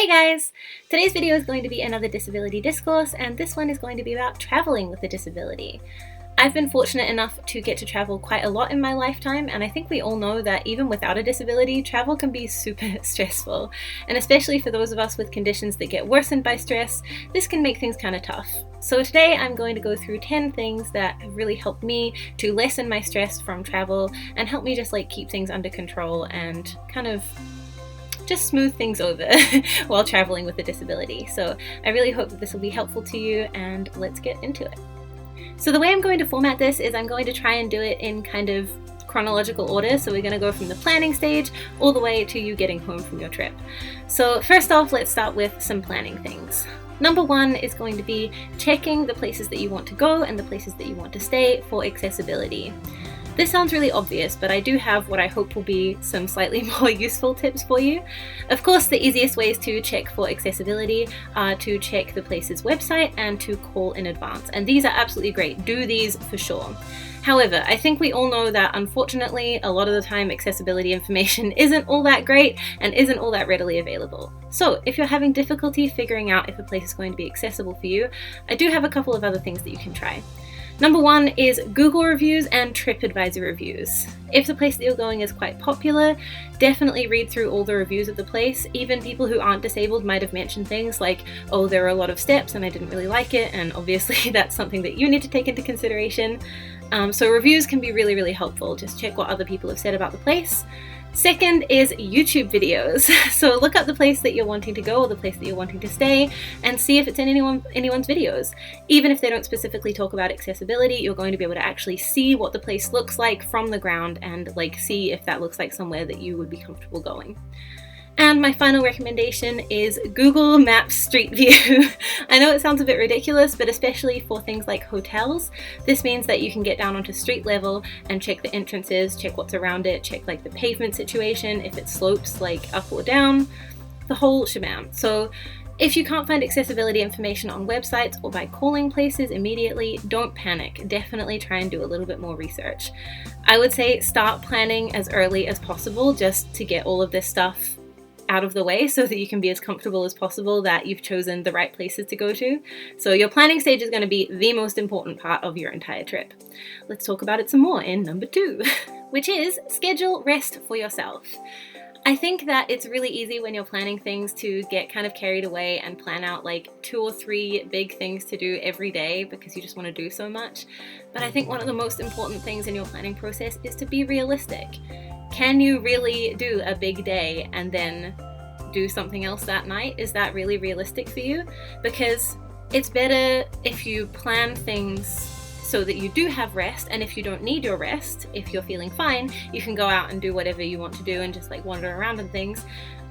Hey guys! Today's video is going to be another disability discourse, and this one is going to be about traveling with a disability. I've been fortunate enough to get to travel quite a lot in my lifetime, and I think we all know that even without a disability, travel can be super stressful. And especially for those of us with conditions that get worsened by stress, this can make things kind of tough. So today I'm going to go through 10 things that have really helped me to lessen my stress from travel and help me just keep things under control and kind of just smooth things over while traveling with a disability. So I really hope that this will be helpful to you, and let's get into it. So the way I'm going to format this is I'm going to try and do it in kind of chronological order. So we're going to go from the planning stage all the way to you getting home from your trip. So first off, let's start with some planning things. Number one is going to be checking the places that you want to go and the places that you want to stay for accessibility. This sounds really obvious, but I do have what I hope will be some slightly more useful tips for you. Of course, the easiest ways to check for accessibility are to check the place's website and to call in advance, and these are absolutely great. Do these for sure. However, I think we all know that unfortunately a lot of the time accessibility information isn't all that great and isn't all that readily available. So if you're having difficulty figuring out if a place is going to be accessible for you, I do have a couple of other things that you can try. Number one is Google reviews and TripAdvisor reviews. If the place that you're going is quite popular, definitely read through all the reviews of the place. Even people who aren't disabled might have mentioned things like, oh, there are a lot of steps and I didn't really like it, and obviously that's something that you need to take into consideration. So reviews can be really, really helpful. Just check what other people have said about the place. Second is YouTube videos. So look up the place that you're wanting to go or the place that you're wanting to stay and see if it's in anyone's videos. Even if they don't specifically talk about accessibility, you're going to be able to actually see what the place looks like from the ground and see if that looks like somewhere that you would be comfortable going. And my final recommendation is Google Maps Street View. I know it sounds a bit ridiculous, but especially for things like hotels, this means that you can get down onto street level and check the entrances, check what's around it, check the pavement situation, if it slopes up or down, the whole shabam. So if you can't find accessibility information on websites or by calling places immediately, don't panic. Definitely try and do a little bit more research. I would say start planning as early as possible just to get all of this stuff out of the way so that you can be as comfortable as possible that you've chosen the right places to go to. So your planning stage is going to be the most important part of your entire trip. Let's talk about it some more in number 2, which is schedule rest for yourself. I think that it's really easy when you're planning things to get kind of carried away and plan out 2 or 3 big things to do every day because you just want to do so much. But I think one of the most important things in your planning process is to be realistic. Can you really do a big day and then do something else that night? Is that really realistic for you? Because it's better if you plan things so that you do have rest, and if you don't need your rest, if you're feeling fine, you can go out and do whatever you want to do and just wander around and things.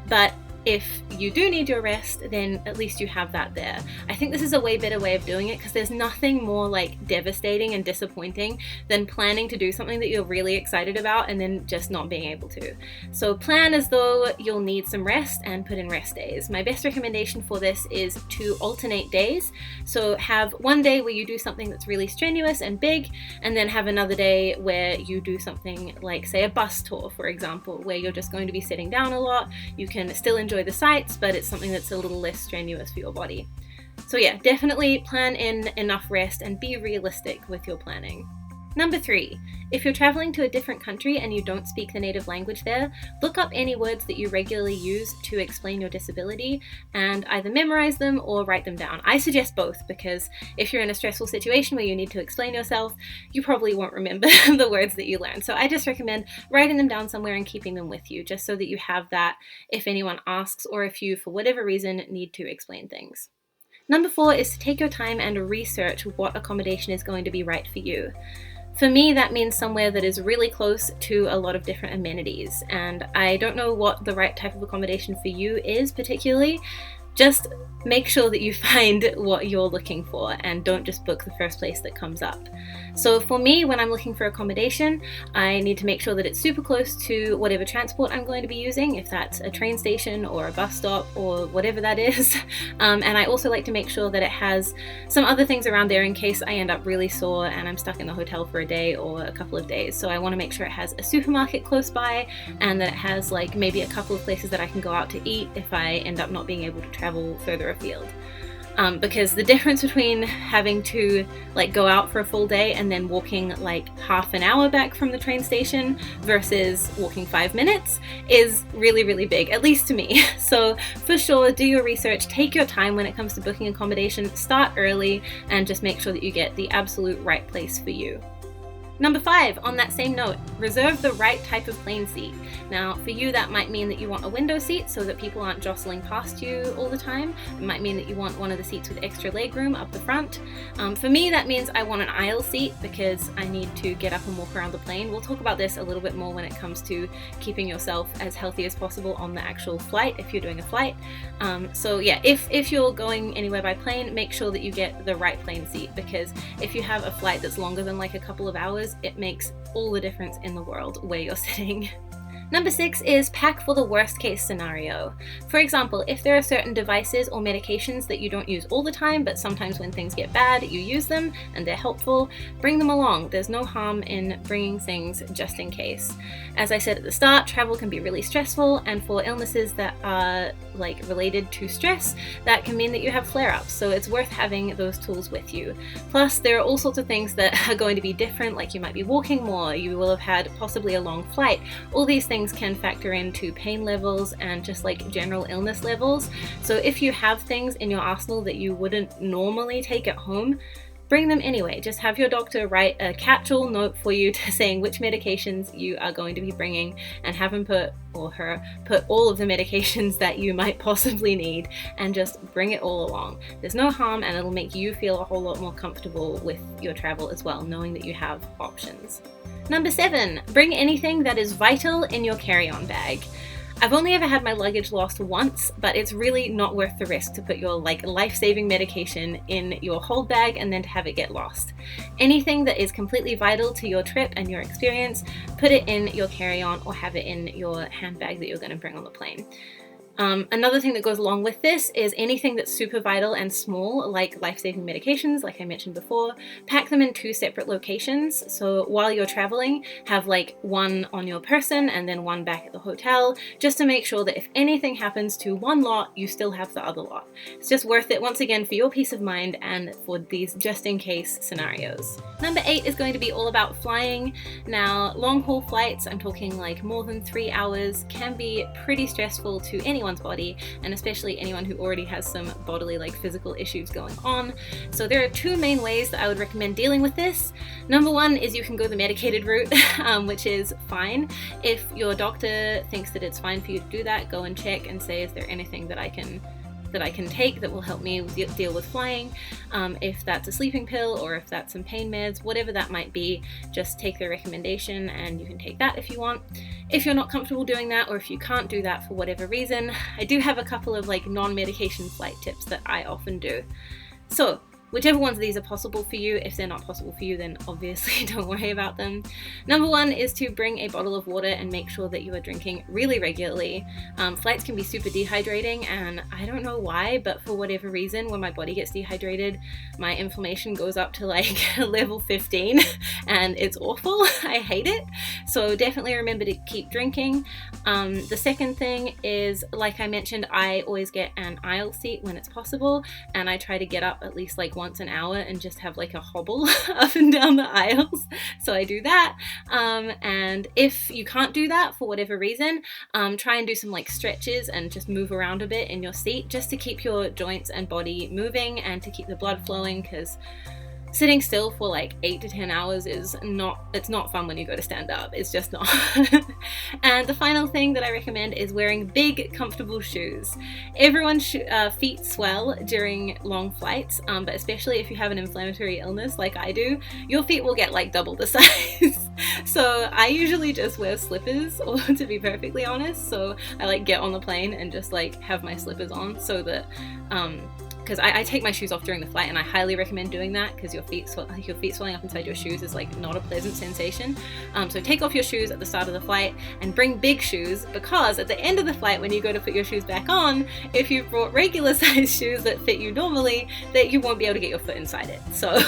But if you do need your rest, then at least you have that there. I think this is a way better way of doing it because there's nothing more devastating and disappointing than planning to do something that you're really excited about and then just not being able to. So plan as though you'll need some rest and put in rest days. My best recommendation for this is to alternate days. So have one day where you do something that's really strenuous and big, and then have another day where you do something like, say, a bus tour, for example, where you're just going to be sitting down a lot. You can still enjoy the sights, but it's something that's a little less strenuous for your body. So yeah, definitely plan in enough rest and be realistic with your planning. Number 3, if you're traveling to a different country and you don't speak the native language there, look up any words that you regularly use to explain your disability and either memorize them or write them down. I suggest both because if you're in a stressful situation where you need to explain yourself, you probably won't remember the words that you learn. So I just recommend writing them down somewhere and keeping them with you just so that you have that if anyone asks or if you, for whatever reason, need to explain things. Number 4 is to take your time and research what accommodation is going to be right for you. For me, that means somewhere that is really close to a lot of different amenities, and I don't know what the right type of accommodation for you is particularly. Just make sure that you find what you're looking for and don't just book the first place that comes up. So for me, when I'm looking for accommodation, I need to make sure that it's super close to whatever transport I'm going to be using, if that's a train station or a bus stop or whatever that is. And I also like to make sure that it has some other things around there in case I end up really sore and I'm stuck in the hotel for a day or a couple of days. So I want to make sure it has a supermarket close by and that it has like maybe a couple of places that I can go out to eat if I end up not being able to travel further afield. Because the difference between having to like go out for a full day and then walking like half an hour back from the train station versus walking 5 minutes is really, really big, at least to me. So for sure, do your research, take your time when it comes to booking accommodation, start early, and just make sure that you get the absolute right place for you. Number 5, on that same note, reserve the right type of plane seat. Now, for you, that might mean that you want a window seat so that people aren't jostling past you all the time. It might mean that you want one of the seats with extra legroom up the front. For me, that means I want an aisle seat because I need to get up and walk around the plane. We'll talk about this a little bit more when it comes to keeping yourself as healthy as possible on the actual flight if you're doing a flight. So yeah, if you're going anywhere by plane, make sure that you get the right plane seat, because if you have a flight that's longer than like a couple of hours, it makes all the difference in the world where you're sitting. Number 6 is pack for the worst case scenario. For example, if there are certain devices or medications that you don't use all the time, but sometimes when things get bad, you use them and they're helpful, bring them along. There's no harm in bringing things just in case. As I said at the start, travel can be really stressful, and for illnesses that are like related to stress, that can mean that you have flare-ups, so it's worth having those tools with you. Plus, there are all sorts of things that are going to be different, like you might be walking more, you will have had possibly a long flight. All these things can factor into pain levels and just like general illness levels. So if you have things in your arsenal that you wouldn't normally take at home, bring them anyway. Just have your doctor write a catch-all note for you saying which medications you are going to be bringing, and have him put, or her, put all of the medications that you might possibly need, and just bring it all along. There's no harm, and it'll make you feel a whole lot more comfortable with your travel as well, knowing that you have options. Number 7, bring anything that is vital in your carry-on bag. I've only ever had my luggage lost once, but it's really not worth the risk to put your like life-saving medication in your hold bag and then to have it get lost. Anything that is completely vital to your trip and your experience, put it in your carry-on or have it in your handbag that you're going to bring on the plane. Another thing that goes along with this is anything that's super vital and small, like life-saving medications, like I mentioned before, pack them in 2 separate locations. So while you're traveling, have like one on your person and then one back at the hotel, just to make sure that if anything happens to one lot, you still have the other lot. It's just worth it, once again, for your peace of mind and for these just-in-case scenarios. Number 8 is going to be all about flying. Now, long-haul flights, I'm talking like more than 3 hours, can be pretty stressful to anyone's body, and especially anyone who already has some bodily, like physical issues going on. So there are 2 main ways that I would recommend dealing with this. Number 1 is you can go the medicated route, which is fine. If your doctor thinks that it's fine for you to do that, go and check and say, is there anything that I can take that will help me deal with flying. If that's a sleeping pill or if that's some pain meds, whatever that might be, just take their recommendation and you can take that if you want. If you're not comfortable doing that, or if you can't do that for whatever reason, I do have a couple of like non-medication flight tips that I often do. So whichever ones of these are possible for you. If they're not possible for you, then obviously don't worry about them. Number 1 is to bring a bottle of water and make sure that you are drinking really regularly. Flights can be super dehydrating, and I don't know why, but for whatever reason, when my body gets dehydrated, my inflammation goes up to like level 15, and it's awful. I hate it. So definitely remember to keep drinking. The second thing is, like I mentioned, I always get an aisle seat when it's possible, and I try to get up at least like once an hour and just have like a hobble up and down the aisles. So I do that. And if you can't do that for whatever reason, try and do some like stretches and just move around a bit in your seat, just to keep your joints and body moving and to keep the blood flowing, because sitting still for like 8 to 10 hours it's not fun when you go to stand up. It's just not. And the final thing that I recommend is wearing big, comfortable shoes. Everyone's feet swell during long flights, but especially if you have an inflammatory illness like I do, your feet will get like double the size. So I usually just wear slippers, or to be perfectly honest, so I like get on the plane and just like have my slippers on so that because I take my shoes off during the flight, and I highly recommend doing that because your feet swelling up inside your shoes is like not a pleasant sensation. So take off your shoes at the start of the flight and bring big shoes, because at the end of the flight when you go to put your shoes back on, if you brought regular size shoes that fit you normally, that you won't be able to get your foot inside it. So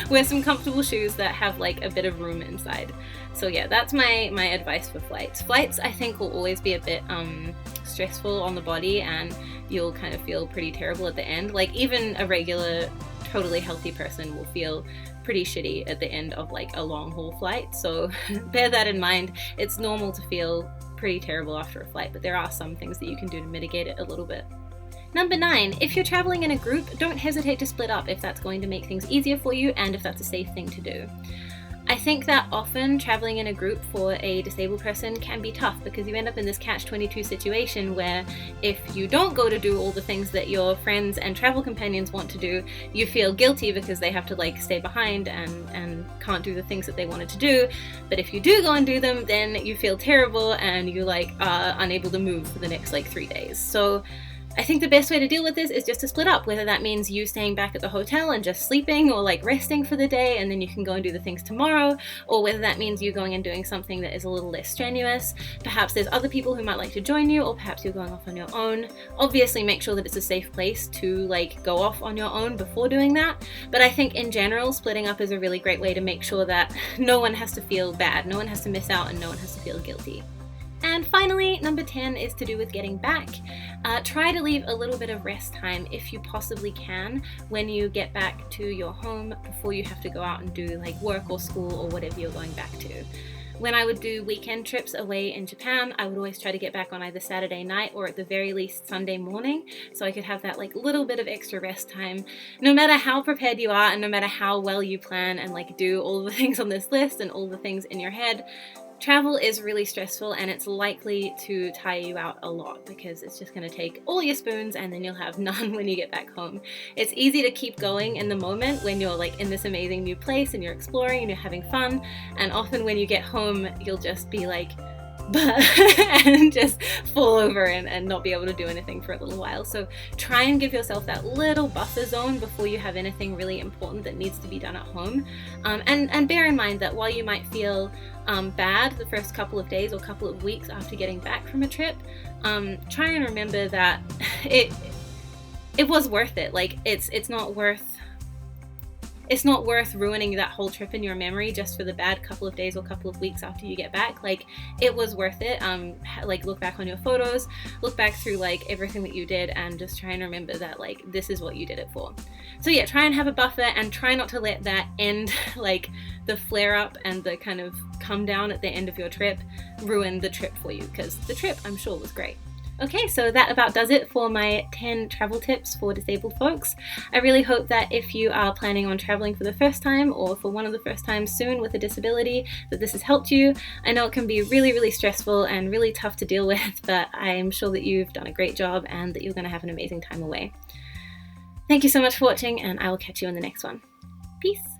wear some comfortable shoes that have like a bit of room inside. So yeah, that's my advice for flights. Flights I think will always be a bit stressful on the body, and you'll kind of feel pretty terrible at the end. Like even a regular, totally healthy person will feel pretty shitty at the end of like a long haul flight. So bear that in mind. It's normal to feel pretty terrible after a flight, but there are some things that you can do to mitigate it a little bit. Number 9, if you're traveling in a group, don't hesitate to split up if that's going to make things easier for you and if that's a safe thing to do. I think that often traveling in a group for a disabled person can be tough, because you end up in this catch-22 situation where if you don't go to do all the things that your friends and travel companions want to do, you feel guilty because they have to like stay behind and can't do the things that they wanted to do. But if you do go and do them, then you feel terrible and you like are unable to move for the next like 3 days. So I think the best way to deal with this is just to split up, whether that means you staying back at the hotel and just sleeping or like resting for the day and then you can go and do the things tomorrow, or whether that means you going and doing something that is a little less strenuous. Perhaps there's other people who might like to join you, or perhaps you're going off on your own. Obviously make sure that it's a safe place to like go off on your own before doing that, but I think in general splitting up is a really great way to make sure that no one has to feel bad, no one has to miss out, and no one has to feel guilty. And finally, number 10 is to do with getting back. Try to leave a little bit of rest time if you possibly can when you get back to your home before you have to go out and do like work or school or whatever you're going back to. When I would do weekend trips away in Japan, I would always try to get back on either Saturday night or at the very least Sunday morning, so I could have that like little bit of extra rest time. No matter how prepared you are and no matter how well you plan and like do all the things on this list and all the things in your head, travel is really stressful and it's likely to tire you out a lot, because it's just going to take all your spoons and then you'll have none when you get back home. It's easy to keep going in the moment when you're like in this amazing new place and you're exploring and you're having fun, and often when you get home you'll just be like and just fall over and not be able to do anything for a little while. So try and give yourself that little buffer zone before you have anything really important that needs to be done at home. And bear in mind that while you might feel bad the first couple of days or couple of weeks after getting back from a trip, try and remember that it was worth it. Like it's not worth ruining that whole trip in your memory just for the bad couple of days or couple of weeks after you get back. Like it was worth it. Like look back on your photos, look back through like everything that you did, and just try and remember that like this is what you did it for. So yeah, try and have a buffer and try not to let that end, like the flare up and the kind of come down at the end of your trip, ruin the trip for you, because the trip I'm sure was great. Okay, so that about does it for my 10 travel tips for disabled folks. I really hope that if you are planning on traveling for the first time or for one of the first times soon with a disability, that this has helped you. I know it can be really, really stressful and really tough to deal with, but I'm sure that you've done a great job and that you're going to have an amazing time away. Thank you so much for watching, and I will catch you in the next one. Peace!